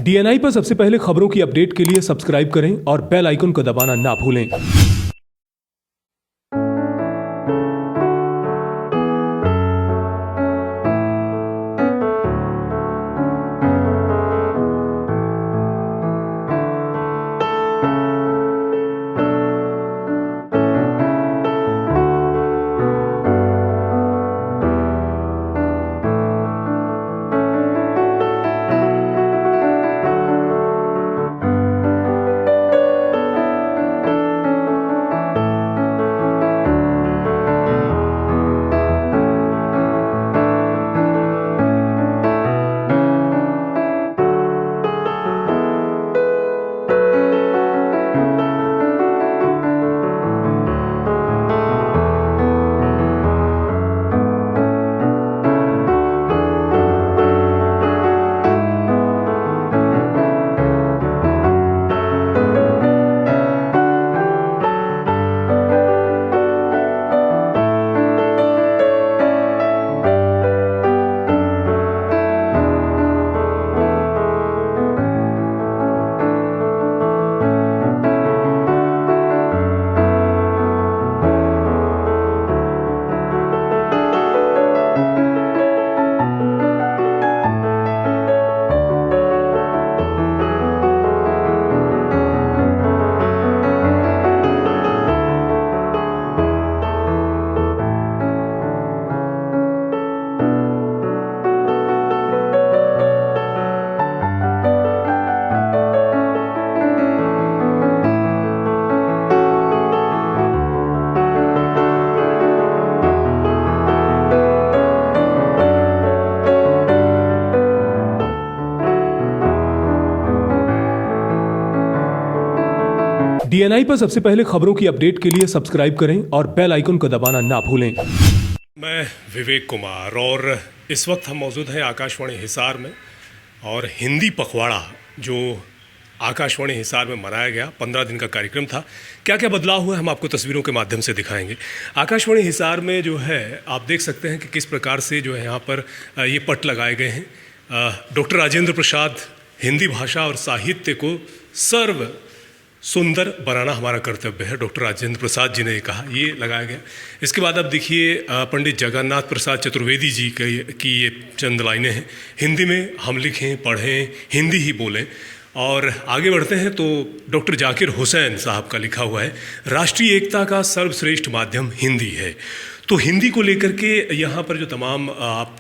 DNI पर सबसे पहले खबरों की अपडेट के लिए सब्सक्राइब करें और बेल आइकन को दबाना ना भूलें। डीएनआई पर सबसे पहले खबरों की अपडेट के लिए सब्सक्राइब करें और बेल आइकन को दबाना ना भूलें। मैं विवेक कुमार और इस वक्त हम मौजूद हैं आकाशवाणी हिसार में और हिंदी पखवाड़ा जो आकाशवाणी हिसार में मनाया गया 15 दिन का कार्यक्रम था। क्या क्या बदलाव हुआ हम आपको तस्वीरों के माध्यम से दिखाएंगे। आकाशवाणी हिसार में जो है आप देख सकते हैं कि किस प्रकार से जो है यहाँ पर ये पट लगाए गए हैं। डॉक्टर राजेंद्र प्रसाद हिंदी भाषा और साहित्य को सर्व सुंदर बनाना हमारा कर्तव्य है, डॉक्टर राजेंद्र प्रसाद जी ने कहा, ये लगाया गया। इसके बाद आप देखिए पंडित जगन्नाथ प्रसाद चतुर्वेदी जी की ये चंद लाइनें हैं, हिंदी में हम लिखें पढ़ें हिंदी ही बोलें। और आगे बढ़ते हैं तो डॉक्टर जाकिर हुसैन साहब का लिखा हुआ है, राष्ट्रीय एकता का सर्वश्रेष्ठ माध्यम हिंदी है। तो हिंदी को लेकर के यहाँ पर जो तमाम आप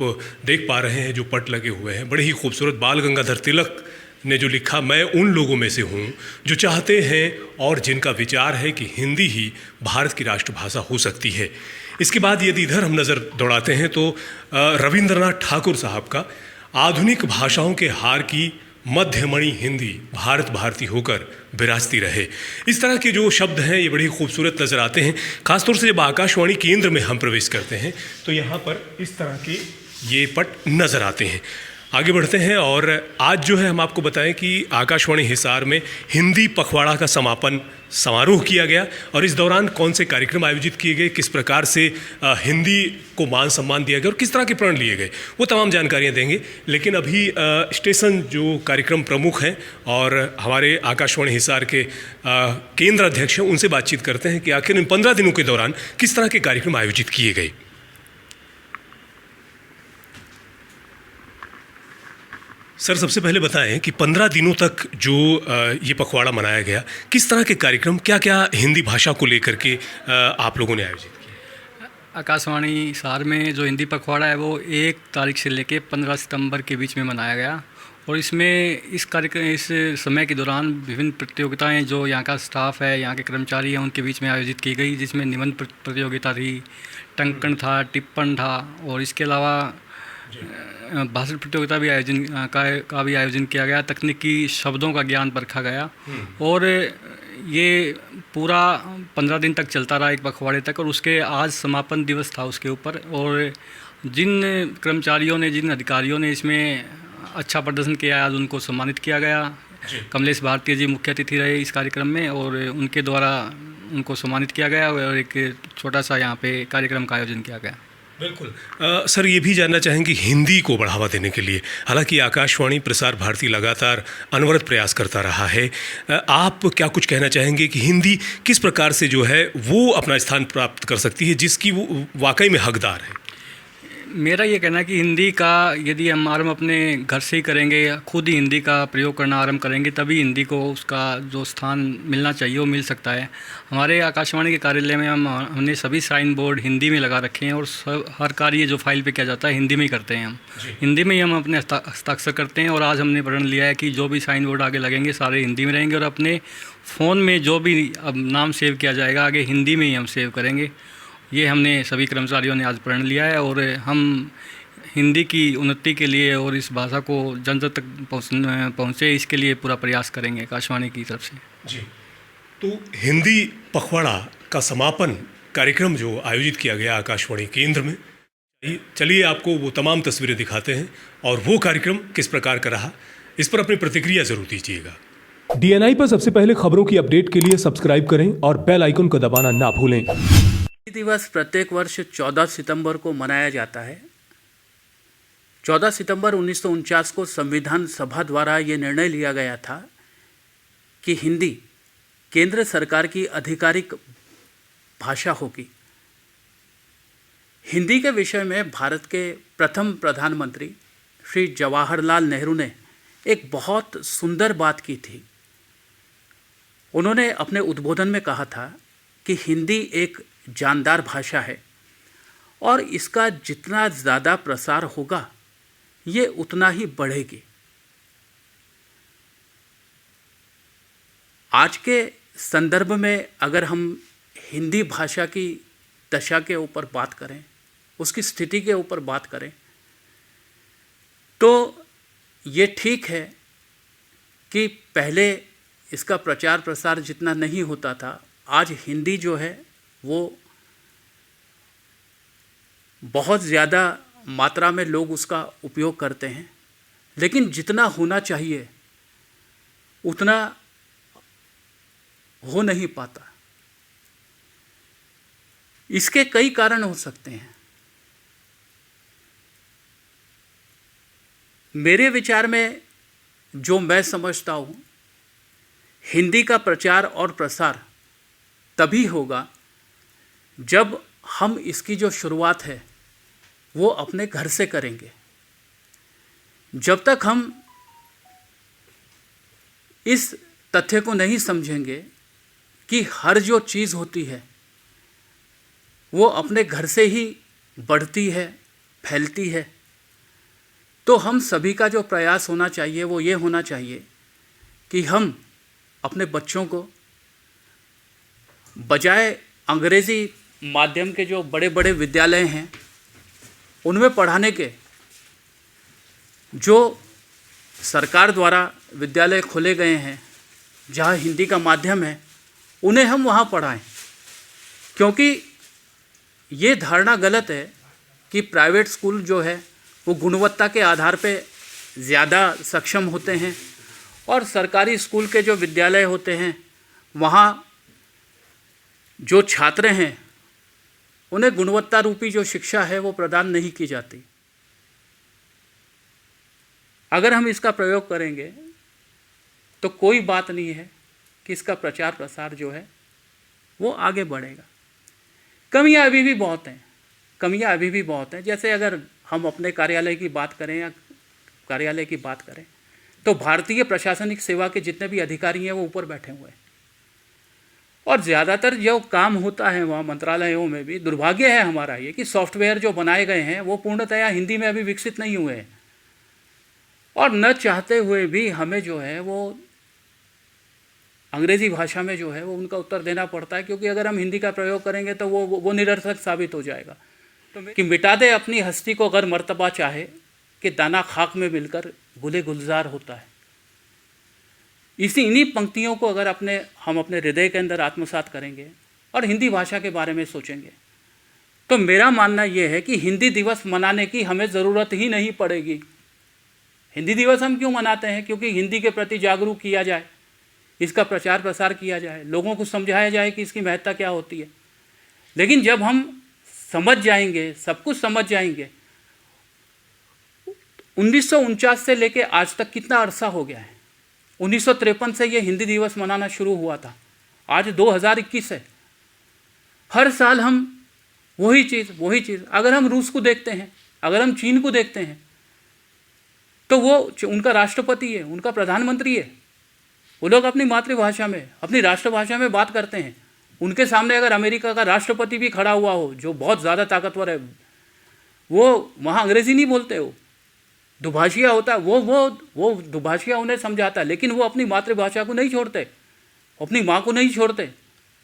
देख पा रहे हैं जो पट लगे हुए हैं, बड़े ही खूबसूरत। बाल गंगाधर तिलक ने जो लिखा, मैं उन लोगों में से हूँ जो चाहते हैं और जिनका विचार है कि हिंदी ही भारत की राष्ट्रभाषा हो सकती है। इसके बाद यदि इधर हम नज़र दौड़ाते हैं तो रविंद्रनाथ ठाकुर साहब का, आधुनिक भाषाओं के हार की मध्यमणि हिंदी भारत भारती होकर विराजती रहे। इस तरह के जो शब्द हैं ये बड़ी खूबसूरत नज़र आते हैं। खासतौर से जब आकाशवाणी केंद्र में हम प्रवेश करते हैं तो यहाँ पर इस तरह के ये पट नज़र आते हैं। आगे बढ़ते हैं और आज जो है हम आपको बताएं कि आकाशवाणी हिसार में हिंदी पखवाड़ा का समापन समारोह किया गया और इस दौरान कौन से कार्यक्रम आयोजित किए गए, किस प्रकार से हिंदी को मान सम्मान दिया गया और किस तरह के प्रण लिए गए, वो तमाम जानकारियां देंगे। लेकिन अभी स्टेशन जो कार्यक्रम प्रमुख हैं और हमारे आकाशवाणी हिसार के केंद्र अध्यक्ष हैं उनसे बातचीत करते हैं कि आखिर इन 15 दिनों के दौरान किस तरह के कार्यक्रम आयोजित किए गए। सर, सबसे पहले बताएं कि 15 दिनों तक जो ये पखवाड़ा मनाया गया, किस तरह के कार्यक्रम, क्या क्या हिंदी भाषा को लेकर के आप लोगों ने आयोजित किया। आकाशवाणी हिसार में जो हिंदी पखवाड़ा है वो 1 तारीख से लेकर 15 सितंबर के बीच में मनाया गया और इसमें इस समय के दौरान विभिन्न प्रतियोगिताएं जो यहाँ का स्टाफ है, यहाँ के कर्मचारी हैं, उनके बीच में आयोजित की गई, जिसमें निबंध प्रतियोगिता थी, टंकण था, टिप्पण था और इसके अलावा भाषण प्रतियोगिता भी आयोजन किया गया। तकनीकी शब्दों का ज्ञान परखा गया और ये पूरा 15 दिन तक चलता रहा, एक पखवाड़े तक। और उसके आज समापन दिवस था उसके ऊपर और जिन कर्मचारियों ने, जिन अधिकारियों ने इसमें अच्छा प्रदर्शन किया, आज उनको सम्मानित किया गया। कमलेश भारतीय जी मुख्य अतिथि रहे इस कार्यक्रम में और उनके द्वारा उनको सम्मानित किया गया और एक छोटा सा यहाँ पे कार्यक्रम का आयोजन किया गया। बिल्कुल। सर, ये भी जानना चाहेंगे हिंदी को बढ़ावा देने के लिए, हालांकि आकाशवाणी प्रसार भारती लगातार अनवरत प्रयास करता रहा है, आप क्या कुछ कहना चाहेंगे कि हिंदी किस प्रकार से जो है वो अपना स्थान प्राप्त कर सकती है जिसकी वो वाकई में हकदार है? मेरा ये कहना है कि हिंदी का यदि हम आरंभ अपने घर से ही करेंगे या खुद ही हिंदी का प्रयोग करना आरंभ करेंगे, तभी हिंदी को उसका जो स्थान मिलना चाहिए वो मिल सकता है। हमारे आकाशवाणी के कार्यालय में हमने सभी साइन बोर्ड हिंदी में लगा रखे हैं और हर कार्य जो फाइल पे किया जाता है हिंदी में ही करते हैं हम। हिंदी में ही हम अपने हस्ताक्षर करते हैं और आज हमने प्रण लिया है कि जो भी साइन बोर्ड आगे लगेंगे सारे हिंदी में रहेंगे और अपने फ़ोन में जो भी अब नाम सेव किया जाएगा आगे हिंदी में ही हम सेव करेंगे। ये हमने सभी कर्मचारियों ने आज प्रण लिया है और हम हिंदी की उन्नति के लिए और इस भाषा को जन जन तक पहुँचे इसके लिए पूरा प्रयास करेंगे आकाशवाणी की तरफ से। जी, तो हिंदी पखवाड़ा का समापन कार्यक्रम जो आयोजित किया गया आकाशवाणी केंद्र में, चलिए आपको वो तमाम तस्वीरें दिखाते हैं और वो कार्यक्रम किस प्रकार का रहा इस पर अपनी प्रतिक्रिया जरूर दीजिएगा। डीएनआई पर सबसे पहले खबरों की अपडेट के लिए सब्सक्राइब करें और बेल आइकन को दबाना ना भूलें। दिवस प्रत्येक वर्ष 14 सितंबर को मनाया जाता है। 14 सितंबर 1949 को संविधान सभा द्वारा ये निर्णय लिया गया था कि हिंदी केंद्र सरकार की आधिकारिक भाषा होगी। हिंदी के विषय में भारत के प्रथम प्रधानमंत्री श्री जवाहरलाल नेहरू ने एक बहुत सुंदर बात की थी। उन्होंने अपने उद्बोधन में कहा था कि हिंदी एक जानदार भाषा है और इसका जितना ज़्यादा प्रसार होगा ये उतना ही बढ़ेगी। आज के संदर्भ में अगर हम हिंदी भाषा की दशा के ऊपर बात करें, उसकी स्थिति के ऊपर बात करें, तो ये ठीक है कि पहले इसका प्रचार प्रसार जितना नहीं होता था, आज हिंदी जो है वो बहुत ज़्यादा मात्रा में लोग उसका उपयोग करते हैं, लेकिन जितना होना चाहिए उतना हो नहीं पाता। इसके कई कारण हो सकते हैं। मेरे विचार में जो मैं समझता हूँ, हिंदी का प्रचार और प्रसार तभी होगा जब हम इसकी जो शुरुआत है वो अपने घर से करेंगे। जब तक हम इस तथ्य को नहीं समझेंगे कि हर जो चीज़ होती है वो अपने घर से ही बढ़ती है, फैलती है, तो हम सभी का जो प्रयास होना चाहिए वो ये होना चाहिए कि हम अपने बच्चों को बजाय अंग्रेज़ी माध्यम के जो बड़े बड़े विद्यालय हैं उनमें पढ़ाने के, जो सरकार द्वारा विद्यालय खोले गए हैं जहाँ हिंदी का माध्यम है, उन्हें हम वहाँ पढ़ाएं। क्योंकि ये धारणा गलत है कि प्राइवेट स्कूल जो है वो गुणवत्ता के आधार पे ज़्यादा सक्षम होते हैं और सरकारी स्कूल के जो विद्यालय होते हैं वहाँ जो छात्र हैं उन्हें गुणवत्ता रूपी जो शिक्षा है वो प्रदान नहीं की जाती। अगर हम इसका प्रयोग करेंगे तो कोई बात नहीं है कि इसका प्रचार प्रसार जो है वो आगे बढ़ेगा। कमियां अभी भी बहुत हैं। जैसे अगर हम अपने कार्यालय की बात करें या कार्यालय की बात करें तो भारतीय प्रशासनिक सेवा के जितने भी अधिकारी हैं वो ऊपर बैठे हुए हैं और ज़्यादातर जो काम होता है वहाँ मंत्रालयों में भी, दुर्भाग्य है हमारा ये कि सॉफ्टवेयर जो बनाए गए हैं वो पूर्णतया हिंदी में अभी विकसित नहीं हुए हैं और न चाहते हुए भी हमें जो है वो अंग्रेज़ी भाषा में जो है वो उनका उत्तर देना पड़ता है, क्योंकि अगर हम हिंदी का प्रयोग करेंगे तो वो निरर्थक साबित हो जाएगा। तो कि मिटा दे अपनी हस्ती को अगर मर्तबा चाहे कि दाना खाक में मिलकर गुले गुलजार होता है। इन्हीं पंक्तियों को अगर हम अपने हृदय के अंदर आत्मसात करेंगे और हिंदी भाषा के बारे में सोचेंगे तो मेरा मानना ये है कि हिंदी दिवस मनाने की हमें ज़रूरत ही नहीं पड़ेगी। हिंदी दिवस हम क्यों मनाते हैं? क्योंकि हिंदी के प्रति जागरूक किया जाए, इसका प्रचार प्रसार किया जाए, लोगों को समझाया जाए कि इसकी महत्ता क्या होती है। लेकिन जब हम समझ जाएंगे, सब कुछ समझ जाएंगे। 1949 से लेके आज तक कितना अरसा हो गया है। 1953 से ये हिंदी दिवस मनाना शुरू हुआ था, आज 2021 है। हर साल हम वही चीज़। अगर हम रूस को देखते हैं, अगर हम चीन को देखते हैं, तो वो उनका राष्ट्रपति है, उनका प्रधानमंत्री है, वो लोग अपनी मातृभाषा में, अपनी राष्ट्रभाषा में बात करते हैं। उनके सामने अगर अमेरिका का राष्ट्रपति भी खड़ा हुआ हो, जो बहुत ज़्यादा ताकतवर है, वो वहाँ अंग्रेज़ी नहीं बोलते, वो दुभाषिया होता है, वो दुभाषिया उन्हें समझाता है, लेकिन वो अपनी मातृभाषा को नहीं छोड़ते, अपनी माँ को नहीं छोड़ते,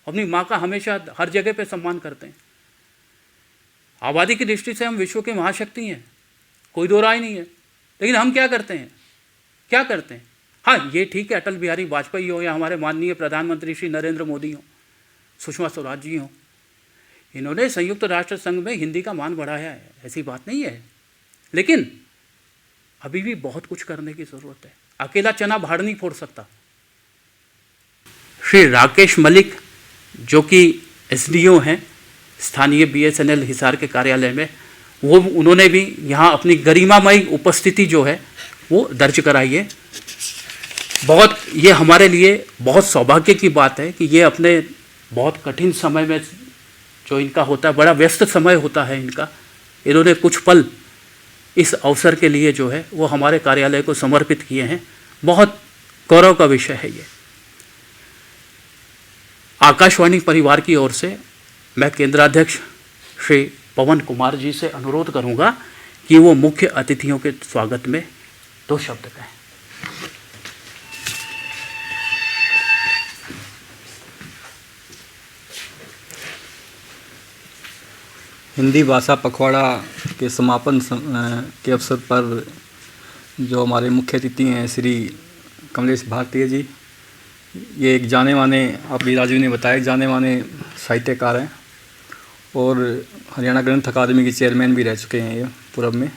अपनी माँ का हमेशा हर जगह पे सम्मान करते हैं। आबादी की दृष्टि से हम विश्व की महाशक्ति हैं, कोई दो राय नहीं है। लेकिन हम क्या करते हैं? हाँ, ये ठीक है, अटल बिहारी वाजपेयी हो या हमारे माननीय प्रधानमंत्री श्री नरेंद्र मोदी हो, सुषमा स्वराज जी हो, इन्होंने संयुक्त राष्ट्र संघ में हिंदी का मान बढ़ाया है, ऐसी बात नहीं है। लेकिन अभी भी बहुत कुछ करने की ज़रूरत है। अकेला चना भाड़ नहीं फोड़ सकता। श्री राकेश मलिक, जो कि एसडीओ हैं स्थानीय बीएसएनएल हिसार के कार्यालय में, उन्होंने भी यहाँ अपनी गरिमामयी उपस्थिति जो है वो दर्ज कराई है। ये हमारे लिए बहुत सौभाग्य की बात है कि ये अपने बहुत कठिन समय में, जो इनका होता है, बड़ा व्यस्त समय होता है इनका, इन्होंने कुछ पल इस अवसर के लिए जो है वो हमारे कार्यालय को समर्पित किए हैं। बहुत गौरव का विषय है ये। आकाशवाणी परिवार की ओर से मैं केंद्राध्यक्ष श्री पवन कुमार जी से अनुरोध करूंगा कि वो मुख्य अतिथियों के स्वागत में 2 शब्द कहें। हिंदी भाषा पखवाड़ा के समापन के अवसर पर जो हमारे मुख्य अतिथि हैं श्री कमलेश भारतीय जी, ये एक जाने माने, अभी राजीव ने बताया, जाने माने साहित्यकार हैं और हरियाणा ग्रंथ अकादमी के चेयरमैन भी रह चुके हैं ये पूर्व में।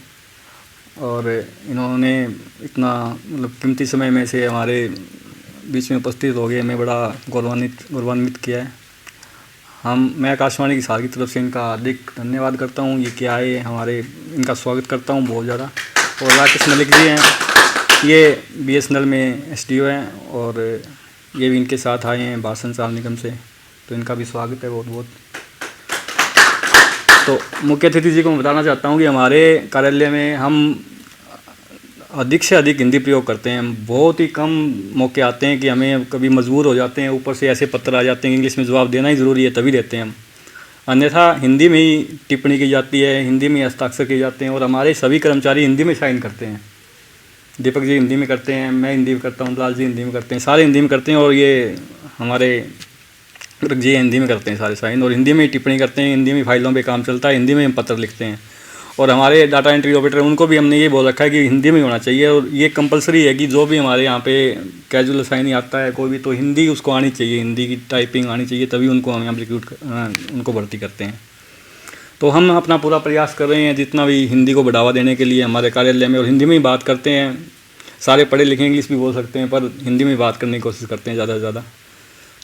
और इन्होंने इतना कीमती समय में से हमारे बीच में उपस्थित हो गए, हमें बड़ा गौरवान्वित किया है। मैं आकाशवाणी की सार की तरफ से इनका हार्दिक धन्यवाद करता हूँ। ये क्या है, इनका स्वागत करता हूँ बहुत ज़्यादा। और राकेश मलिक जी हैं, ये बीएसएनएल में एसडीओ हैं और ये भी इनके साथ आए हैं भारत संचार निगम से, तो इनका भी स्वागत है बहुत बहुत। तो मुख्य अतिथि जी को मैं बताना चाहता हूँ कि हमारे कार्यालय में हम अधिक से अधिक हिंदी प्रयोग करते हैं। बहुत ही कम मौके आते हैं कि हमें कभी मजबूर हो जाते हैं, ऊपर से ऐसे पत्र आ जाते हैं इंग्लिश में जवाब देना ही ज़रूरी है, तभी देते हैं हम। अन्यथा हिंदी में ही टिप्पणी की जाती है, हिंदी में हस्ताक्षर किए जाते हैं और हमारे सभी कर्मचारी हिंदी में साइन करते हैं। दीपक जी हिंदी में करते हैं, मैं हिंदी में करता हूँ, लाल जी हिंदी में करते हैं, सारे हिंदी में करते हैं। और ये हमारे जी हिंदी में करते हैं सारे साइन, और हिंदी में ही टिप्पणी करते हैं, हिंदी में फाइलों पे काम चलता है, हिंदी में हम पत्र लिखते हैं। और हमारे डाटा एंट्री ऑपरेटर, उनको भी हमने ये बोल रखा है कि हिंदी में होना चाहिए। और ये कंपलसरी है कि जो भी हमारे यहाँ पे कैजुअल साइन आता है कोई भी, तो हिंदी उसको आनी चाहिए, हिंदी की टाइपिंग आनी चाहिए, तभी उनको हम यहाँ उनको भर्ती करते हैं। तो हम अपना पूरा प्रयास कर रहे हैं जितना भी हिंदी को बढ़ावा देने के लिए हमारे कार्यालय में, और हिंदी में ही बात करते हैं। सारे पढ़े लिखे इंग्लिश भी बोल सकते हैं, पर हिंदी में बात करने की कोशिश करते हैं ज़्यादा से ज़्यादा।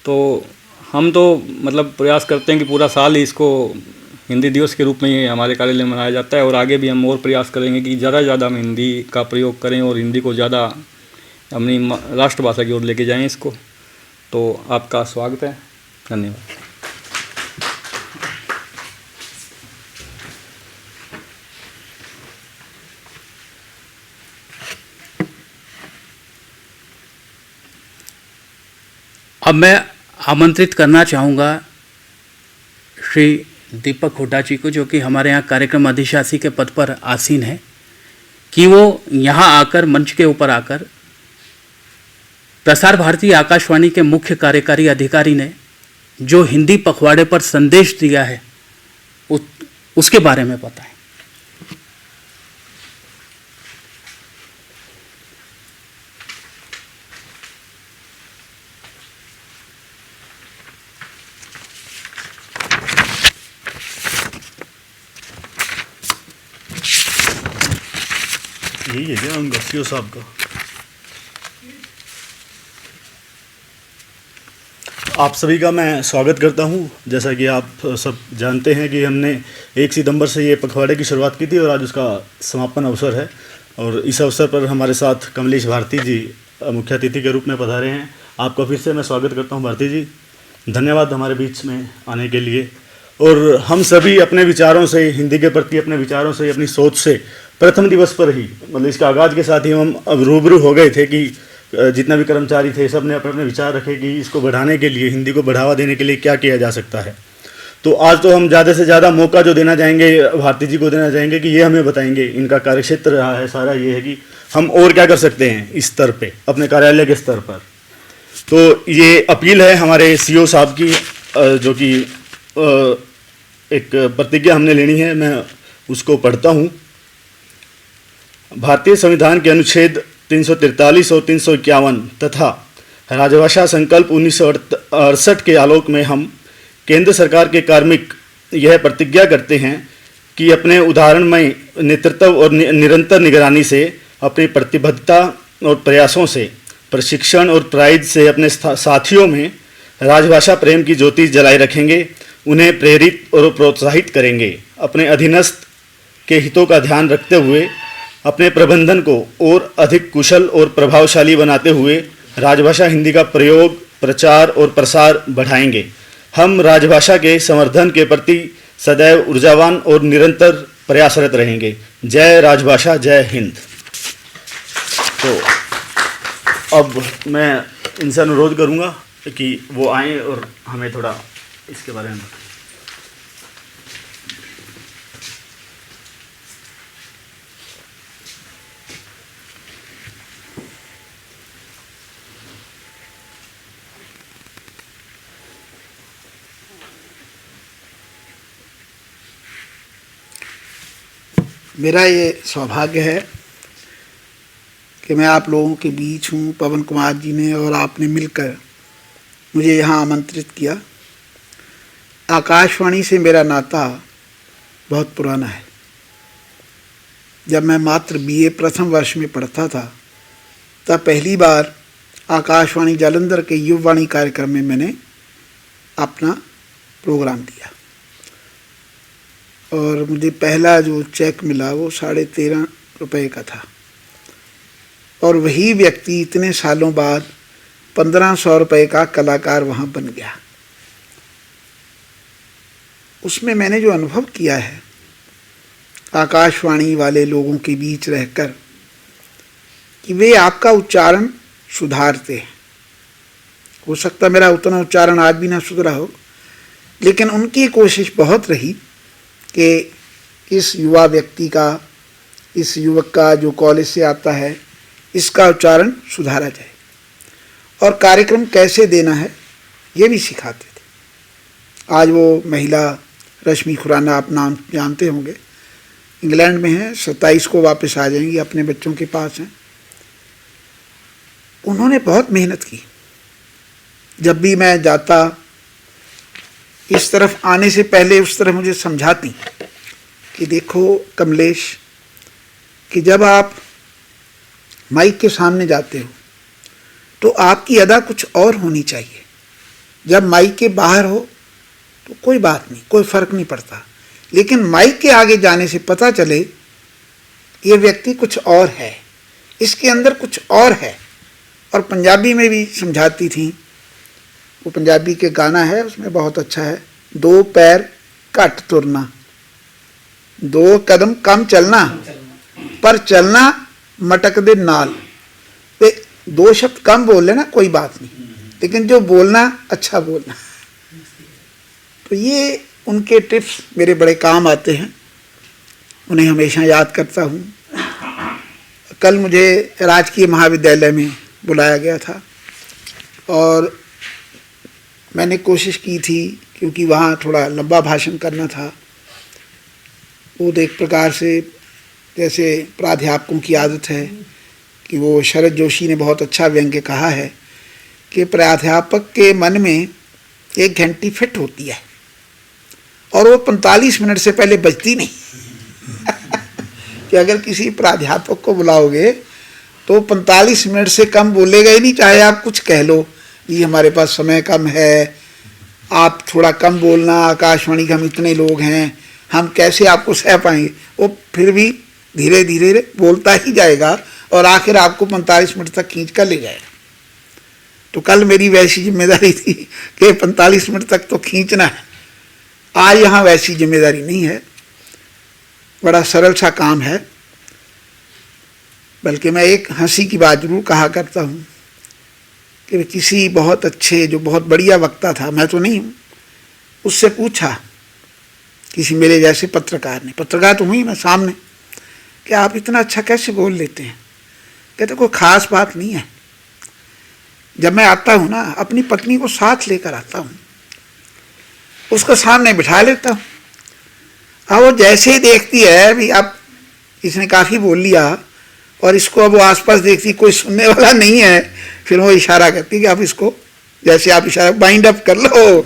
तो हम तो प्रयास करते हैं कि पूरा साल ही इसको हिंदी दिवस के रूप में ही हमारे कार्यालय में मनाया जाता है, और आगे भी हम और प्रयास करेंगे कि ज़्यादा से ज़्यादा हम हिंदी का प्रयोग करें और हिंदी को ज़्यादा अपनी राष्ट्रभाषा की ओर लेके जाएं इसको। तो आपका स्वागत है, धन्यवाद। अब मैं आमंत्रित करना चाहूँगा श्री दीपक हुड्डा जी को, जो कि हमारे यहाँ कार्यक्रम अधिशासी के पद पर आसीन है, कि वो यहाँ आकर, मंच के ऊपर आकर, प्रसार भारती आकाशवाणी के मुख्य कार्यकारी अधिकारी ने जो हिंदी पखवाड़े पर संदेश दिया है उसके बारे में बताएं। यही है क्या उनका सीओ साहब का? आप सभी का मैं स्वागत करता हूं। जैसा कि आप सब जानते हैं कि हमने 1 सितंबर से ये पखवाड़े की शुरुआत की थी और आज उसका समापन अवसर है। और इस अवसर पर हमारे साथ कमलेश भारती जी मुख्य अतिथि के रूप में पधारे हैं। आपका फिर से मैं स्वागत करता हूं भारती जी, धन्यवाद हमारे बीच में आने के लिए। और हम सभी अपने विचारों से, हिंदी के प्रति अपने विचारों से, अपनी सोच से प्रथम दिवस पर ही, मतलब इसका आगाज़ के साथ ही हम अब रूबरू हो गए थे कि जितना भी कर्मचारी थे सब ने अपने अपने विचार रखे कि इसको बढ़ाने के लिए, हिंदी को बढ़ावा देने के लिए क्या किया जा सकता है। तो आज तो हम ज़्यादा से ज़्यादा मौका जो देना चाहेंगे भारती जी को देना चाहेंगे कि ये हमें बताएंगे, इनका कार्यक्षेत्र रहा है सारा, ये है कि हम और क्या कर सकते हैं इस स्तर पे, अपने कार्यालय के स्तर पर। तो ये अपील है हमारे सीओ साहब की, जो कि एक प्रतिज्ञा हमने लेनी है, मैं उसको पढ़ता हूँ। भारतीय संविधान के अनुच्छेद 343 और 351 तथा राजभाषा संकल्प 1968 के आलोक में हम केंद्र सरकार के कार्मिक यह प्रतिज्ञा करते हैं कि अपने उदाहरणमय नेतृत्व और निरंतर निगरानी से, अपनी प्रतिबद्धता और प्रयासों से, प्रशिक्षण और प्राइड से अपने साथियों में राजभाषा प्रेम की ज्योति जलाए रखेंगे, उन्हें प्रेरित और प्रोत्साहित करेंगे। अपने अधीनस्थ के हितों का ध्यान रखते हुए अपने प्रबंधन को और अधिक कुशल और प्रभावशाली बनाते हुए राजभाषा हिंदी का प्रयोग, प्रचार और प्रसार बढ़ाएंगे। हम राजभाषा के संवर्धन के प्रति सदैव ऊर्जावान और निरंतर प्रयासरत रहेंगे। जय राजभाषा, जय हिंद। तो अब मैं इनसे अनुरोध करूंगा कि वो आएँ और हमें थोड़ा इसके बारे में बताएं। मेरा ये सौभाग्य है कि मैं आप लोगों के बीच हूँ। पवन कुमार जी ने और आपने मिलकर मुझे यहाँ आमंत्रित किया। आकाशवाणी से मेरा नाता बहुत पुराना है। जब मैं मात्र बीए प्रथम वर्ष में पढ़ता था तब पहली बार आकाशवाणी जालंधर के युववाणी कार्यक्रम में मैंने अपना प्रोग्राम दिया और मुझे पहला जो चेक मिला वो 13.5 रुपये का था। और वही व्यक्ति इतने सालों बाद 1500 रुपये का कलाकार वहाँ बन गया। उसमें मैंने जो अनुभव किया है आकाशवाणी वाले लोगों के बीच रहकर कि वे आपका उच्चारण सुधारते हैं। हो सकता मेरा उतना उच्चारण आज भी ना सुधरा हो, लेकिन उनकी कोशिश बहुत रही कि इस युवा व्यक्ति का, इस युवक का जो कॉलेज से आता है, इसका उच्चारण सुधारा जाए और कार्यक्रम कैसे देना है ये भी सिखाते थे। आज वो महिला रश्मि खुराना, आप नाम जानते होंगे, इंग्लैंड में हैं, 27 को वापस आ जाएंगी, अपने बच्चों के पास हैं। उन्होंने बहुत मेहनत की। जब भी मैं जाता इस तरफ आने से पहले उस तरफ मुझे समझाती कि देखो कमलेश, कि जब आप माइक के सामने जाते हो तो आपकी अदा कुछ और होनी चाहिए। जब माइक के बाहर हो तो कोई बात नहीं, कोई फर्क नहीं पड़ता, लेकिन माइक के आगे जाने से पता चले ये व्यक्ति कुछ और है, इसके अंदर कुछ और है। और पंजाबी में भी समझाती थी। वो पंजाबी के गाना है, उसमें बहुत अच्छा है, 2 पैर घट तुरना, 2 कदम कम चलना, पर चलना मटक दे नाल। 2 शब्द कम बोल लेना कोई बात नहीं, लेकिन जो बोलना अच्छा बोलना। तो ये उनके टिप्स मेरे बड़े काम आते हैं, उन्हें हमेशा याद करता हूँ। कल मुझे राजकीय महाविद्यालय में बुलाया गया था और मैंने कोशिश की थी, क्योंकि वहाँ थोड़ा लंबा भाषण करना था। वो एक प्रकार से जैसे प्राध्यापकों की आदत है कि वो शरद जोशी ने बहुत अच्छा व्यंग्य कहा है कि प्राध्यापक के मन में एक घंटी फिट होती है और वो 45 मिनट से पहले बजती नहीं। कि अगर किसी प्राध्यापक को बुलाओगे तो 45 मिनट से कम बोलेगा ही नहीं, चाहे आप कुछ कह लो। जी हमारे पास समय कम है, आप थोड़ा कम बोलना, आकाशवाणी के हम इतने लोग हैं, हम कैसे आपको सह पाएंगे। वो फिर भी धीरे धीरे बोलता ही जाएगा और आखिर आपको 45 मिनट तक खींच कर ले जाएगा। तो कल मेरी वैसी जिम्मेदारी थी कि 45 मिनट तक तो खींचना है। आज यहाँ वैसी जिम्मेदारी नहीं है, बड़ा सरल सा काम है। बल्कि मैं एक हंसी की बात जरूर कहा करता हूँ कि किसी बहुत अच्छे, जो बहुत बढ़िया वक्ता था, मैं तो नहीं हूँ, उससे पूछा किसी मेरे जैसे पत्रकार ने, पत्रकार तो हुई मैं सामने, कि आप इतना अच्छा कैसे बोल लेते हैं। कहते कोई ख़ास बात नहीं है, जब मैं आता हूँ ना अपनी पत्नी को साथ लेकर आता हूँ, उसको सामने बिठा लेता हूँ। अब वो जैसे ही देखती है भी अब इसने काफ़ी बोल लिया और इसको अब वो आसपास देखती कोई सुनने वाला नहीं है, फिर वो इशारा करती कि अब इसको, जैसे आप इशारा बाइंड अप कर लो।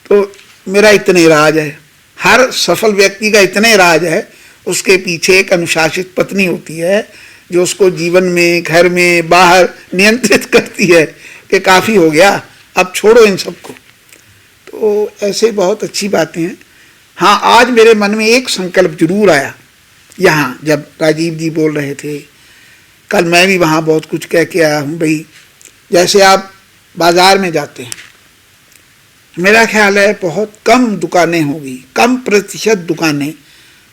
तो मेरा इतने राज है, हर सफल व्यक्ति का इतने राज है, उसके पीछे एक अनुशासित पत्नी होती है जो उसको जीवन में, घर में, बाहर नियंत्रित करती है कि काफ़ी हो गया, अब छोड़ो इन सबको। तो ऐसे बहुत अच्छी बातें हैं। हाँ, आज मेरे मन में एक संकल्प जरूर आया, यहाँ जब राजीव जी बोल रहे थे, कल मैं भी वहाँ बहुत कुछ कह के आया हूँ। भाई जैसे आप बाज़ार में जाते हैं, मेरा ख्याल है बहुत कम दुकानें होंगी, कम प्रतिशत दुकानें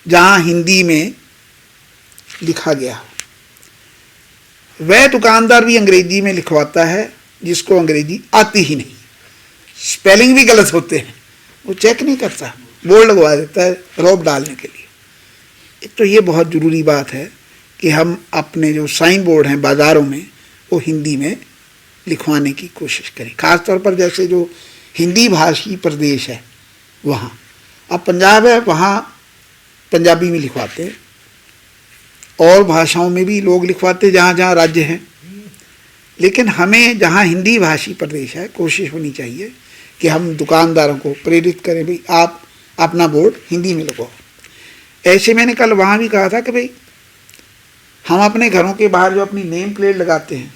जहाँ हिंदी में लिखा गया हो। वह दुकानदार भी अंग्रेजी में लिखवाता है जिसको अंग्रेजी आती ही नहीं, स्पेलिंग भी गलत होते हैं, वो चेक नहीं करता, बोर्ड लगवा देता है रौब डालने के लिए। एक तो ये बहुत ज़रूरी बात है कि हम अपने जो साइन बोर्ड हैं बाज़ारों में वो हिंदी में लिखवाने की कोशिश करें। ख़ास तौर पर जैसे जो हिंदी भाषी प्रदेश है वहाँ, अब पंजाब है वहाँ पंजाबी में लिखवाते हैं, और भाषाओं में भी लोग लिखवाते जहाँ जहाँ राज्य हैं। लेकिन हमें जहाँ हिंदी भाषी प्रदेश है, कोशिश होनी चाहिए कि हम दुकानदारों को प्रेरित करें, भाई आप अपना बोर्ड हिंदी में लगवाओ। ऐसे मैंने कल वहाँ भी कहा था कि भाई हम अपने घरों के बाहर जो अपनी नेम प्लेट लगाते हैं,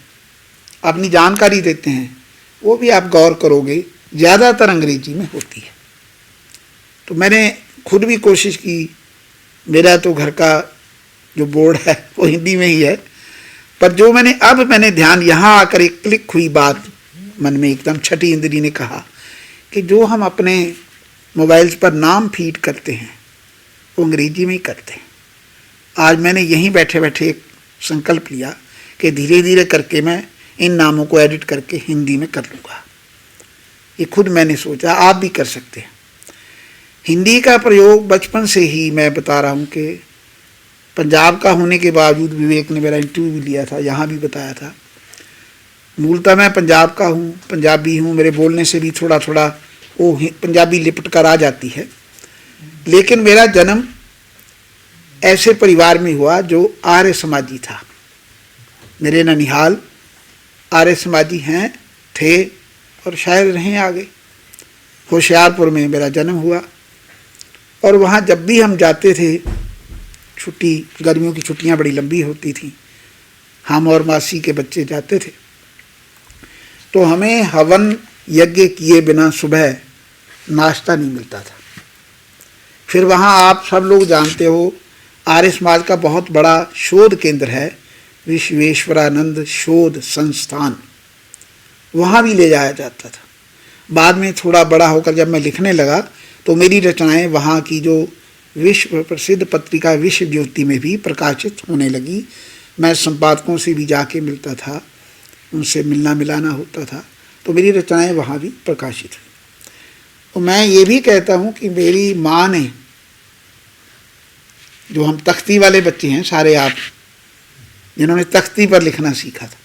अपनी जानकारी देते हैं, वो भी आप गौर करोगे ज़्यादातर अंग्रेजी में होती है। तो मैंने खुद भी कोशिश की, मेरा तो घर का जो बोर्ड है वो हिंदी में ही है, पर जो मैंने ध्यान यहाँ आकर एक क्लिक हुई बात मन में, एकदम छठी इंद्री ने कहा कि जो हम अपने मोबाइल्स पर नाम फीड करते हैं वो अंग्रेजी में ही करते हैं। आज मैंने यहीं बैठे बैठे एक संकल्प लिया कि धीरे धीरे करके मैं इन नामों को एडिट करके हिंदी में कर लूँगा। ये खुद मैंने सोचा, आप भी कर सकते हैं। हिंदी का प्रयोग बचपन से ही, मैं बता रहा हूँ कि पंजाब का होने के बावजूद, विवेक ने मेरा इंटरव्यू भी लिया था, यहाँ भी बताया था, मूलतः मैं पंजाब का हूँ, पंजाबी हूँ, मेरे बोलने से भी थोड़ा थोड़ा वो पंजाबी लिपट कर आ जाती है। लेकिन मेरा जन्म ऐसे परिवार में हुआ जो आर्य समाजी था। मेरे ननिहाल आर्य समाजी हैं, थे और शायद रहें आगे। होशियारपुर में मेरा जन्म हुआ और वहाँ जब भी हम जाते थे, छुट्टी, गर्मियों की छुट्टियाँ बड़ी लंबी होती थी, हम और मासी के बच्चे जाते थे, तो हमें हवन यज्ञ किए बिना सुबह नाश्ता नहीं मिलता था। फिर वहाँ आप सब लोग जानते हो आर्य समाज का बहुत बड़ा शोध केंद्र है, विश्वेश्वरानंद शोध संस्थान, वहाँ भी ले जाया जाता था। बाद में थोड़ा बड़ा होकर जब मैं लिखने लगा तो मेरी रचनाएं वहाँ की जो विश्व प्रसिद्ध पत्रिका विश्व ज्योति में भी प्रकाशित होने लगी। मैं संपादकों से भी जाके मिलता था, उनसे मिलना मिलाना होता था, तो मेरी रचनाएं वहाँ भी प्रकाशित हुई। तो मैं ये भी कहता हूँ कि मेरी माँ ने, जो हम तख्ती वाले बच्चे हैं सारे आप, जिन्होंने तख्ती पर लिखना सीखा था,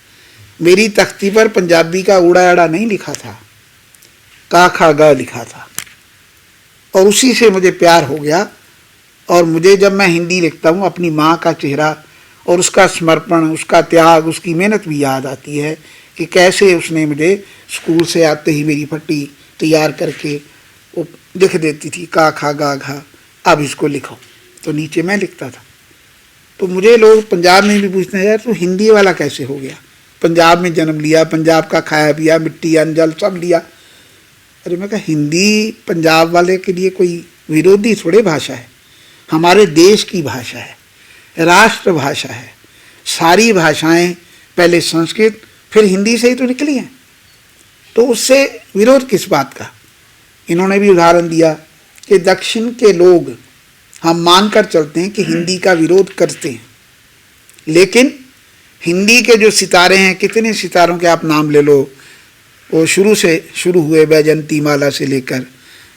मेरी तख्ती पर पंजाबी का ऊड़ा आड़ा नहीं लिखा था, का खा गा लिखा था, और उसी से मुझे प्यार हो गया। और मुझे जब मैं हिंदी लिखता हूँ अपनी माँ का चेहरा और उसका समर्पण, उसका त्याग, उसकी मेहनत भी याद आती है कि कैसे उसने मुझे स्कूल से आते ही मेरी फट्टी तैयार करके वो लिख देती थी, का खा गा घा, अब इसको लिखो, तो नीचे मैं लिखता था। तो मुझे लोग पंजाब में भी पूछते हैं, यार तो हिंदी वाला कैसे हो गया? पंजाब में जन्म लिया, पंजाब का खाया पिया, मिट्टी अन्न जल सब लिया। अरे मैं कहा हिंदी पंजाब वाले के लिए कोई विरोधी थोड़े भाषा है, हमारे देश की भाषा है, राष्ट्र भाषा है। सारी भाषाएं पहले संस्कृत फिर हिंदी से ही तो निकली हैं, तो उससे विरोध किस बात का। इन्होंने भी उदाहरण दिया कि दक्षिण के लोग हम मानकर चलते हैं कि हिंदी का विरोध करते हैं, लेकिन हिंदी के जो सितारे हैं, कितने सितारों के आप नाम ले लो, वो शुरू से शुरू हुए, बैजंती माला से लेकर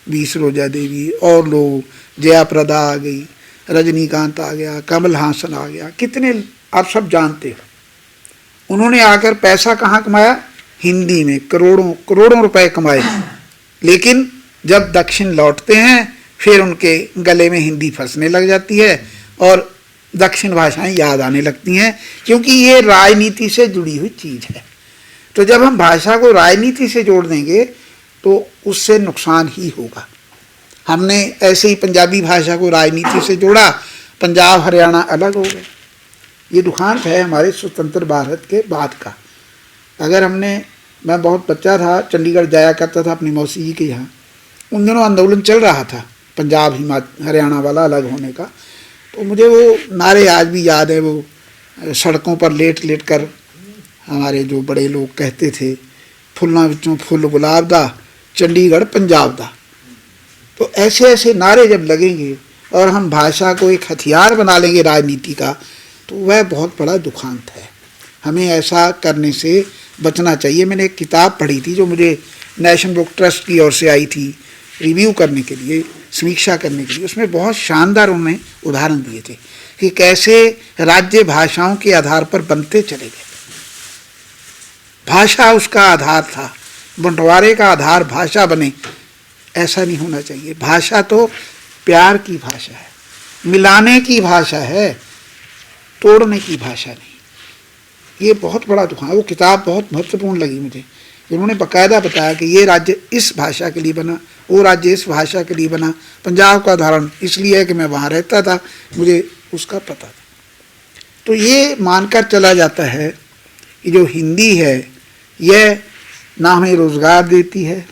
20 रोजा देवी और लोग, जया प्रदा आ गई, रजनीकांत आ गया, कमल हासन आ गया, कितने आप सब जानते हो। उन्होंने आकर पैसा कहाँ कमाया? हिंदी में करोड़ों करोड़ों रुपए कमाए, लेकिन जब दक्षिण लौटते हैं फिर उनके गले में हिंदी फंसने लग जाती है और दक्षिण भाषाएं याद आने लगती हैं, क्योंकि ये राजनीति से जुड़ी हुई चीज़ है। तो जब हम भाषा को राजनीति से जोड़ देंगे तो उससे नुकसान ही होगा। हमने ऐसे ही पंजाबी भाषा को राजनीति से जोड़ा, पंजाब हरियाणा अलग हो गए। ये दुखांत है हमारे स्वतंत्र भारत के बाद का। अगर मैं बहुत बच्चा था, चंडीगढ़ जाया करता था अपनी मौसी जी के यहाँ, उन दिनों आंदोलन चल रहा था पंजाब हरियाणा वाला अलग होने का, तो मुझे वो नारे आज भी याद है। वो सड़कों पर लेट लेट कर हमारे जो बड़े लोग कहते थे, फुल्लां विचों फुल गुलाब दा, चंडीगढ़ पंजाब दा। तो ऐसे ऐसे नारे जब लगेंगे और हम भाषा को एक हथियार बना लेंगे राजनीति का, तो वह बहुत बड़ा दुखांत है। हमें ऐसा करने से बचना चाहिए। मैंने एक किताब पढ़ी थी जो मुझे नेशनल बुक ट्रस्ट की ओर से आई थी, रिव्यू करने के लिए, समीक्षा करने के लिए। उसमें बहुत शानदार उन्होंने उदाहरण दिए थे कि कैसे राज्य भाषाओं के आधार पर बनते चले गए। भाषा उसका आधार था, बंटवारे का आधार भाषा बने, ऐसा नहीं होना चाहिए। भाषा तो प्यार की भाषा है, मिलाने की भाषा है, तोड़ने की भाषा नहीं। ये बहुत बड़ा दुखान। वो किताब बहुत महत्वपूर्ण लगी मुझे। इन्होंने बाकायदा बताया कि ये राज्य इस भाषा के लिए बना, वो राज्य इस भाषा के लिए बना। पंजाब का उदाहरण इसलिए है कि मैं वहाँ रहता था, मुझे उसका पता था। तो ये मानकर चला जाता है कि जो हिंदी है यह ना हमें रोज़गार देती है,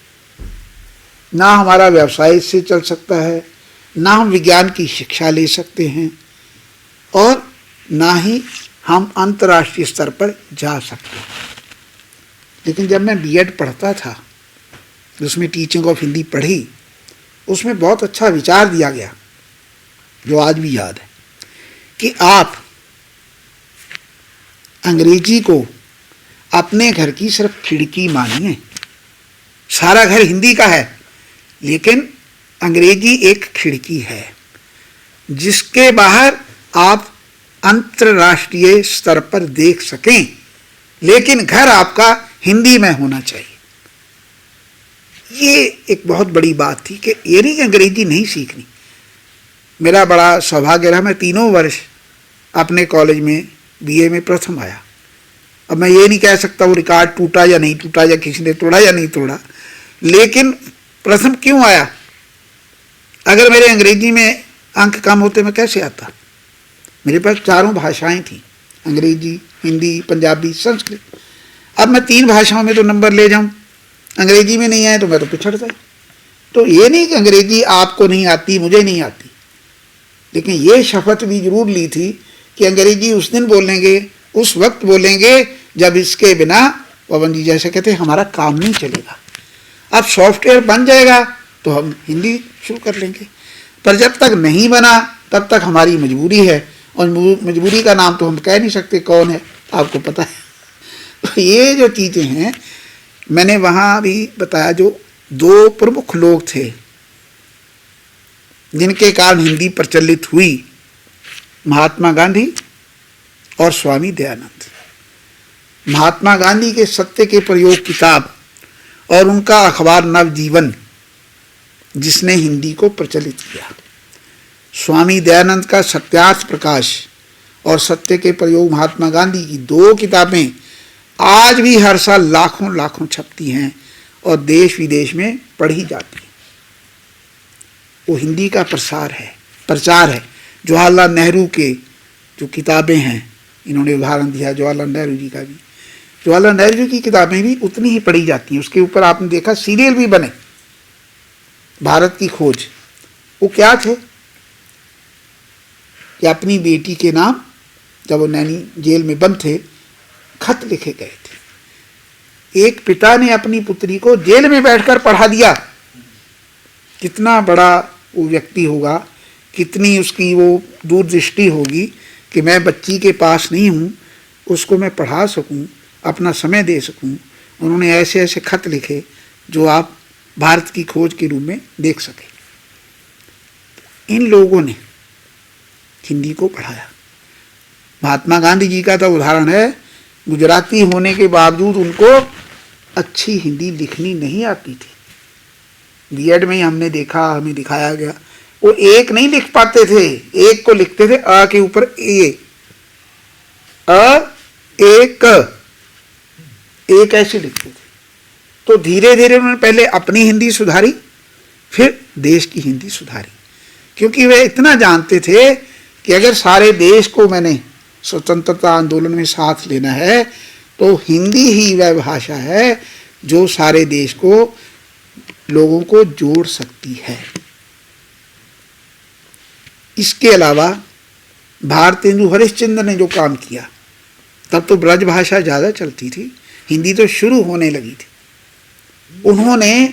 ना हमारा व्यवसाय इससे चल सकता है, ना हम विज्ञान की शिक्षा ले सकते हैं, और ना ही हम अंतर्राष्ट्रीय स्तर पर जा सकते हैं। लेकिन जब मैं बीएड पढ़ता था, उसमें टीचिंग ऑफ हिंदी पढ़ी, उसमें बहुत अच्छा विचार दिया गया जो आज भी याद है कि आप अंग्रेजी को अपने घर की सिर्फ खिड़की मानिए। सारा घर हिंदी का है, लेकिन अंग्रेजी एक खिड़की है जिसके बाहर आप अंतर्राष्ट्रीय स्तर पर देख सकें, लेकिन घर आपका हिंदी में होना चाहिए। ये एक बहुत बड़ी बात थी कि ये नहीं कि अंग्रेजी नहीं सीखनी। मेरा बड़ा सौभाग्य रहा, मैं 3 वर्ष अपने कॉलेज में बीए में प्रथम आया। अब मैं ये नहीं कह सकता वो रिकॉर्ड टूटा या नहीं टूटा, या किसी ने तोड़ा या नहीं तोड़ा, लेकिन प्रथम क्यों आया? अगर मेरे अंग्रेजी में अंक कम होते मैं कैसे आता? मेरे पास 4 भाषाएं थी, अंग्रेजी, हिंदी, पंजाबी, संस्कृत। अब मैं 3 भाषाओं में तो नंबर ले जाऊं, अंग्रेजी में नहीं आए तो मैं तो पिछड़ जाए। तो ये नहीं कि अंग्रेजी आपको नहीं आती, मुझे नहीं आती, लेकिन ये शपथ भी जरूर ली थी कि अंग्रेजी उस दिन बोलेंगे, उस वक्त बोलेंगे जब इसके बिना, पवन जी जैसे कहते हैं, हमारा काम नहीं चलेगा। अब सॉफ्टवेयर बन जाएगा तो हम हिंदी शुरू कर लेंगे, पर जब तक नहीं बना तब तक हमारी मजबूरी है, और मजबूरी का नाम तो हम कह नहीं सकते कौन है, आपको पता है। तो ये जो चीज़ें हैं, मैंने वहाँ भी बताया, जो 2 प्रमुख लोग थे जिनके कारण हिंदी प्रचलित हुई, महात्मा गांधी और स्वामी दयानंद। महात्मा गांधी के सत्य के प्रयोग किताब और उनका अखबार नवजीवन, जिसने हिंदी को प्रचलित किया। स्वामी दयानंद का सत्यार्थ प्रकाश और सत्य के प्रयोग महात्मा गांधी की 2 किताबें आज भी हर साल लाखों लाखों छपती हैं और देश विदेश में पढ़ी जाती हैं। वो हिंदी का प्रचार है। जवाहरलाल नेहरू के जो किताबें हैं, इन्होंने उदाहरण दिया जवाहरलाल नेहरू जी का भी, जवाहरलाल नेहरू जी की किताबें भी उतनी ही पढ़ी जाती हैं। उसके ऊपर आपने देखा सीरियल भी बने, भारत की खोज। वो क्या थे कि अपनी बेटी के नाम, जब वो नैनी जेल में बंद थे, खत लिखे गए थे। एक पिता ने अपनी पुत्री को जेल में बैठकर पढ़ा दिया। कितना बड़ा वो व्यक्ति होगा, कितनी उसकी वो दूरदृष्टि होगी कि मैं बच्ची के पास नहीं हूँ, उसको मैं पढ़ा सकूँ, अपना समय दे सकूँ। उन्होंने ऐसे ऐसे खत लिखे जो आप भारत की खोज के रूप में देख सके। इन लोगों ने हिंदी को पढ़ाया। महात्मा गांधी जी का तो उदाहरण है, गुजराती होने के बावजूद उनको अच्छी हिंदी लिखनी नहीं आती थी। बीएड में ही हमने देखा, हमें दिखाया गया, वो एक नहीं लिख पाते थे, एक को लिखते थे अ के ऊपर ए, अ एक, एक ऐसे लिखते थे। तो धीरे धीरे उन्होंने पहले अपनी हिंदी सुधारी, फिर देश की हिंदी सुधारी, क्योंकि वे इतना जानते थे कि अगर सारे देश को मैंने स्वतंत्रता आंदोलन में साथ लेना है तो हिंदी ही वह भाषा है जो सारे देश को, लोगों को जोड़ सकती है। इसके अलावा भारतेंदु हरिश्चंद्र ने जो काम किया, तब तो ब्रज भाषा ज़्यादा चलती थी, हिंदी तो शुरू होने लगी थी। उन्होंने,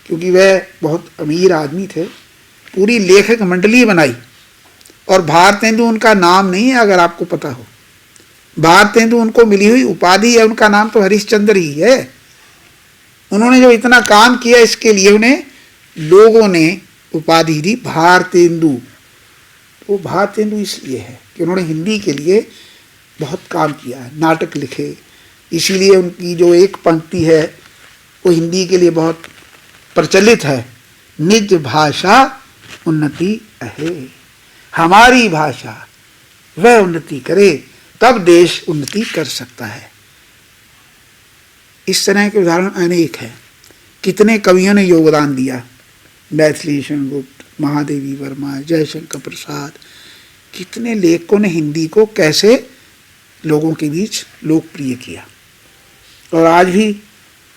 क्योंकि वह बहुत अमीर आदमी थे, पूरी लेखक मंडली बनाई। और भारतेंदु उनका नाम नहीं है, अगर आपको पता हो। भारतेंदु उनको मिली हुई उपाधि है, उनका नाम तो हरिश्चंद्र ही है। उन्होंने जो इतना काम किया, इसके लिए उन्हें लोगों ने उपाधि दी भारतेंदु। वो भारतेंदु इसलिए है कि उन्होंने हिंदी के लिए बहुत काम किया है, नाटक लिखे। इसीलिए उनकी जो एक पंक्ति है वो हिंदी के लिए बहुत प्रचलित है, निज भाषा उन्नति अहे। हमारी भाषा वह उन्नति करे तब देश उन्नति कर सकता है। इस तरह के उदाहरण अनेक हैं। कितने कवियों ने योगदान दिया, मैथिली गुप्त, महादेवी वर्मा, जयशंकर प्रसाद, कितने लेखकों ने हिंदी को कैसे लोगों के बीच लोकप्रिय किया। और आज भी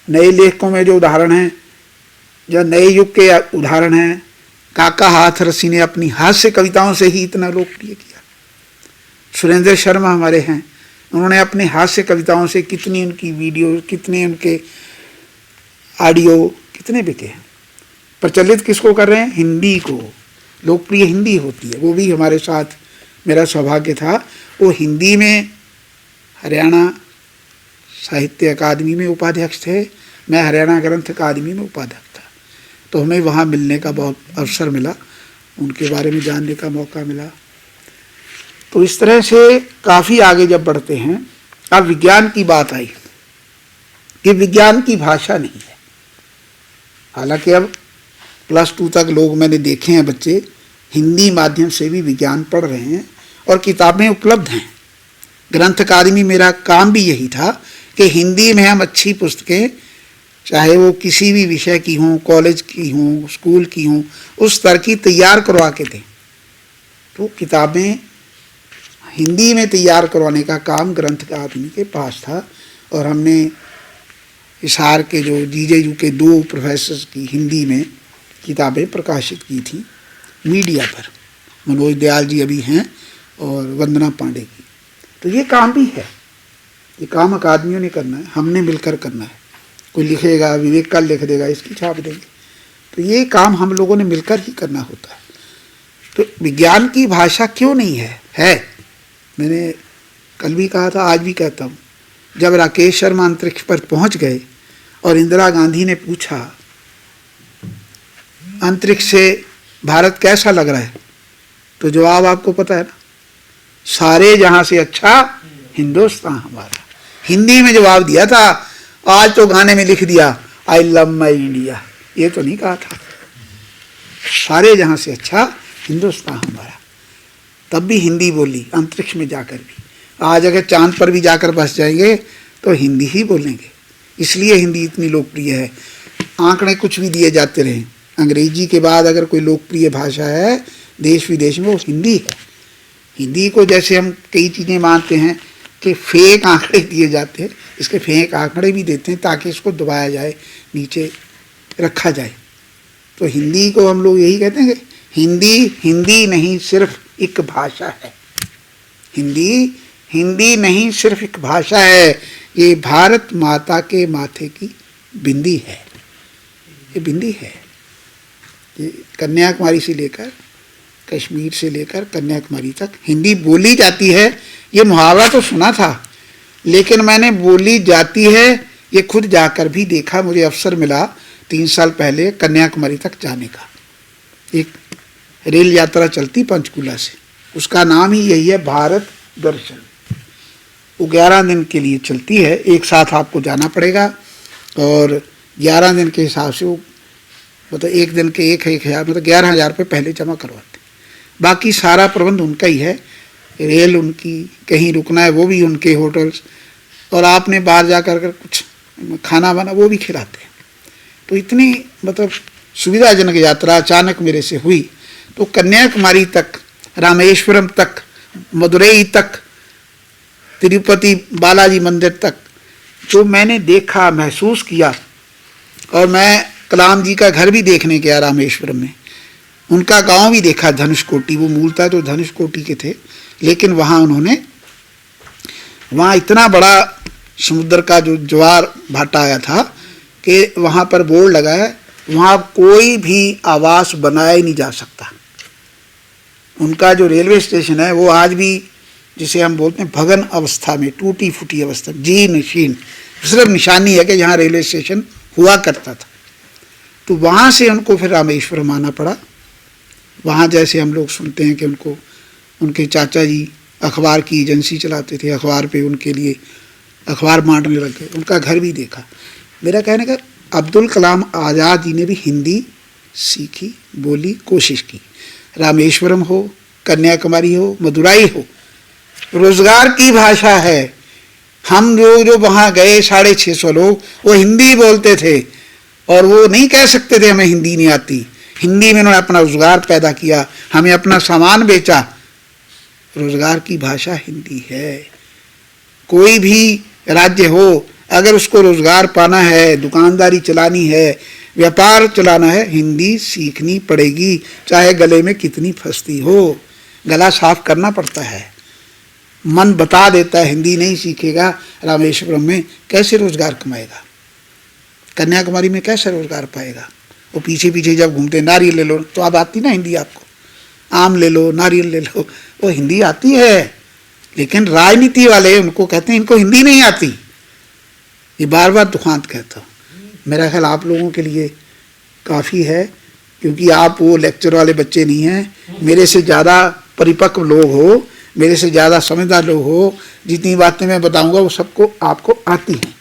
नए लेखकों में जो उदाहरण हैं, जो नए युग के उदाहरण हैं, काका हाथरसी ने अपनी हास्य कविताओं से ही इतना लोकप्रिय किया। सुरेंद्र शर्मा हमारे हैं, उन्होंने अपने हास्य कविताओं से कितनी उनकी वीडियो, कितने उनके ऑडियो कितने बिके हैं। प्रचलित किसको कर रहे हैं? हिंदी को। लोकप्रिय हिंदी होती है। वो भी हमारे साथ मेरा सौभाग्य था, वो हिंदी में हरियाणा साहित्य अकादमी में उपाध्यक्ष थे, मैं हरियाणा ग्रंथ अकादमी में उपाध्यक्ष था। तो हमें वहाँ मिलने का बहुत अवसर मिला, उनके बारे में जानने का मौका मिला। तो इस तरह से काफ़ी आगे जब बढ़ते हैं, अब विज्ञान की बात आई कि विज्ञान की भाषा नहीं है। हालांकि अब +2 तक लोग मैंने देखे हैं, बच्चे हिंदी माध्यम से भी विज्ञान पढ़ रहे हैं और किताबें उपलब्ध हैं। ग्रंथ अकादमी मेरा काम भी यही था कि हिंदी में हम अच्छी पुस्तकें, चाहे वो किसी भी विषय की हों, कॉलेज की हों, स्कूल की हों, उस स्तर की तैयार करवा के दें। तो किताबें हिंदी में तैयार करवाने का काम ग्रंथ अकादमी के पास था। और हमने हिसार के जो जीजेयू के 2 प्रोफेसर की हिंदी में किताबें प्रकाशित की थी मीडिया पर, मनोज दयाल जी अभी हैं और वंदना पांडे की। तो ये काम भी है, ये काम अकादमियों ने करना है, हमने मिलकर करना है। कोई लिखेगा, विवेक कल लिख देगा, इसकी छाप देंगे। तो ये काम हम लोगों ने मिलकर ही करना होता है। तो विज्ञान की भाषा क्यों नहीं है? मैंने कल भी कहा था, आज भी कहता हूँ। जब राकेश शर्मा अंतरिक्ष पर पहुँच गए और इंदिरा गांधी ने पूछा अंतरिक्ष से भारत कैसा लग रहा है, तो जवाब आपको पता है ना, सारे जहाँ से अच्छा हिंदुस्तान हमारा। हिंदी में जवाब दिया था। आज तो गाने में लिख दिया आई लव माई इंडिया, ये तो नहीं कहा था। सारे जहाँ से अच्छा हिंदुस्तान हमारा। तब भी हिंदी बोली, अंतरिक्ष में जाकर भी। आज अगर चांद पर भी जाकर बस जाएंगे तो हिंदी ही बोलेंगे। इसलिए हिंदी इतनी लोकप्रिय है। आंकड़े कुछ भी दिए जाते रहें, अंग्रेजी के बाद अगर कोई लोकप्रिय भाषा है देश विदेश में, वो हिंदी है। हिंदी को जैसे हम कई चीज़ें मानते हैं, कि फेक आंकड़े दिए जाते हैं, इसके फेक आंकड़े भी देते हैं ताकि इसको दबाया जाए, नीचे रखा जाए। तो हिंदी को हम लोग यही कहते हैं कि हिंदी नहीं सिर्फ एक भाषा है। हिंदी नहीं सिर्फ एक भाषा है, ये भारत माता के माथे की बिंदी है। ये बिंदी है। ये कन्याकुमारी से लेकर, कश्मीर से लेकर कन्याकुमारी तक हिंदी बोली जाती है। ये मुहावरा तो सुना था, लेकिन मैंने बोली जाती है ये खुद जाकर भी देखा। मुझे अवसर मिला 3 साल पहले कन्याकुमारी तक जाने का। एक रेल यात्रा चलती पंचकुला से, उसका नाम ही यही है भारत दर्शन। वो 11 दिन के लिए चलती है, एक साथ आपको जाना पड़ेगा और 11 दिन के हिसाब से वो मतलब एक दिन के 1,000 मतलब 11,000 रुपये पहले जमा करवाते। बाकी सारा प्रबंध उनका ही है, रेल उनकी, कहीं रुकना है वो भी उनके होटल्स, और आपने बाहर जा कर कुछ खाना बना वो भी खिलाते हैं। तो इतनी मतलब सुविधाजनक यात्रा अचानक मेरे से हुई। तो कन्याकुमारी तक, रामेश्वरम तक, मदुरई तक, तिरुपति बालाजी मंदिर तक जो मैंने देखा, महसूस किया, और मैं कलाम जी का घर भी देखने गया रामेश्वरम में, उनका गांव भी देखा, धनुषकोटी। वो मूलतः तो धनुषकोटी के थे, लेकिन वहाँ इतना बड़ा समुद्र का जो ज्वार भाटा आया था कि वहाँ पर बोर्ड लगा है, वहाँ कोई भी आवास बनाया ही नहीं जा सकता। उनका जो रेलवे स्टेशन है वो आज भी, जिसे हम बोलते हैं भगन अवस्था में, टूटी फूटी अवस्था, जीर्ण शीर्ण, सिर्फ निशानी है कि यहाँ रेलवे स्टेशन हुआ करता था। तो वहाँ से उनको फिर रामेश्वरम आना पड़ा। वहाँ जैसे हम लोग सुनते हैं कि उनके चाचा जी अखबार की एजेंसी चलाते थे, अखबार पे उनके लिए अखबार बांटने लग गए। उनका घर भी देखा। मेरा कहने का, अब्दुल कलाम आज़ाद जी ने भी हिंदी सीखी, बोली, कोशिश की। रामेश्वरम हो, कन्याकुमारी हो, मदुराई हो, रोजगार की भाषा है। हम लोग जो वहाँ गए 650 लोग, वो हिंदी बोलते थे और वो नहीं कह सकते थे हमें हिंदी नहीं आती। हिंदी में उन्होंने अपना रोजगार पैदा किया, हमें अपना सामान बेचा। रोजगार की भाषा हिंदी है। कोई भी राज्य हो, अगर उसको रोजगार पाना है, दुकानदारी चलानी है, व्यापार चलाना है, हिंदी सीखनी पड़ेगी, चाहे गले में कितनी फंसती हो। गला साफ करना पड़ता है। मन बता देता है हिंदी नहीं सीखेगा रामेश्वरम में कैसे रोजगार कमाएगा, कन्याकुमारी में कैसे रोजगार पाएगा। वो पीछे पीछे जब घूमते, नारियल ले लो, तो अब आती ना हिंदी आपको, आम ले लो, नारियल ले लो, वो हिंदी आती है। लेकिन राजनीति वाले उनको कहते हैं इनको हिंदी नहीं आती। ये बार बार दुखांत कहता हूँ। मेरा ख्याल आप लोगों के लिए काफ़ी है, क्योंकि आप वो लेक्चर वाले बच्चे नहीं हैं। मेरे से ज़्यादा परिपक्व लोग हो, मेरे से ज़्यादा समझदार लोग हो। जितनी बातें मैं बताऊंगा वो सबको आपको आती हैं।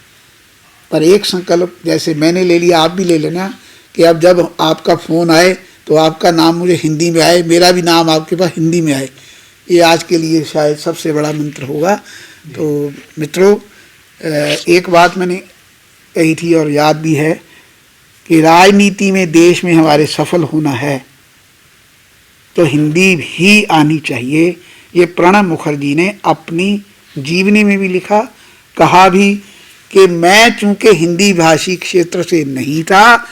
पर एक संकल्प जैसे मैंने ले लिया, आप भी ले लेना कि अब जब आपका फ़ोन आए तो आपका नाम मुझे हिंदी में आए, मेरा भी नाम आपके पास हिंदी में आए। ये आज के लिए शायद सबसे बड़ा मंत्र होगा। तो मित्रों, एक बात मैंने कही थी और याद भी है कि राजनीति में, देश में हमारे सफल होना है तो हिंदी भी आनी चाहिए। ये प्रणब मुखर्जी ने अपनी जीवनी में भी लिखा, कहा भी कि मैं चूंकि हिंदी भाषी क्षेत्र से नहीं था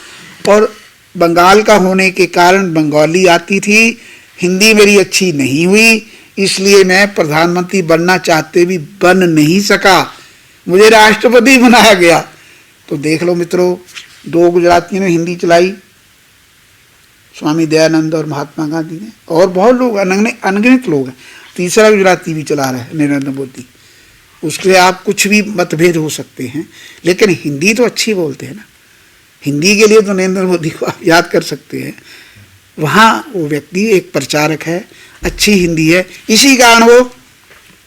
और बंगाल का होने के कारण बंगाली आती थी, हिंदी मेरी अच्छी नहीं हुई, इसलिए मैं प्रधानमंत्री बनना चाहते भी बन नहीं सका, मुझे राष्ट्रपति बनाया गया। तो देख लो मित्रों, 2 गुजरातियों ने हिंदी चलाई, स्वामी दयानंद और महात्मा गांधी ने, और बहुत लोग, अनगिनत लोग हैं। तीसरा गुजराती भी चला रहा है नरेंद्र मोदी। उसके आप कुछ भी मतभेद हो सकते हैं, लेकिन हिंदी तो अच्छी बोलते हैं ना। हिंदी के लिए तो नरेंद्र मोदी को आप याद कर सकते हैं। वहाँ वो व्यक्ति एक प्रचारक है, अच्छी हिंदी है, इसी कारण वो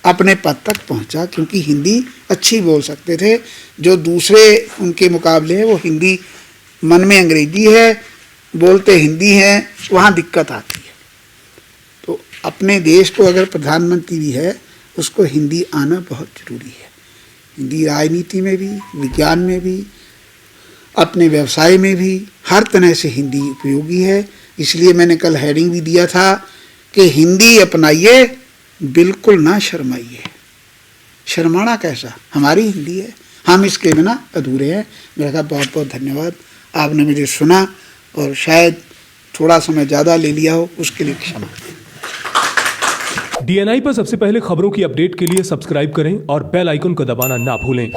अपने पद तक पहुँचा, क्योंकि हिंदी अच्छी बोल सकते थे। जो दूसरे उनके मुकाबले है वो हिंदी, मन में अंग्रेजी है, बोलते हिंदी हैं, वहाँ दिक्कत आती है। तो अपने देश को अगर प्रधानमंत्री भी है, उसको हिंदी आना बहुत ज़रूरी है। हिंदी राजनीति में भी, विज्ञान में भी, अपने व्यवसाय में भी, हर तरह से हिंदी उपयोगी है। इसलिए मैंने कल हेडिंग भी दिया था कि हिंदी अपनाइए, बिल्कुल ना शर्माइए। शर्माना कैसा, हमारी हिंदी है, हम इसके बिना अधूरे हैं। मेरा कहा बहुत बहुत धन्यवाद, आपने मुझे सुना और शायद थोड़ा समय ज़्यादा ले लिया हो, उसके लिए क्षमा। डीएनआई पर सबसे पहले खबरों की अपडेट के लिए सब्सक्राइब करें और बेल आइकन को दबाना ना भूलें।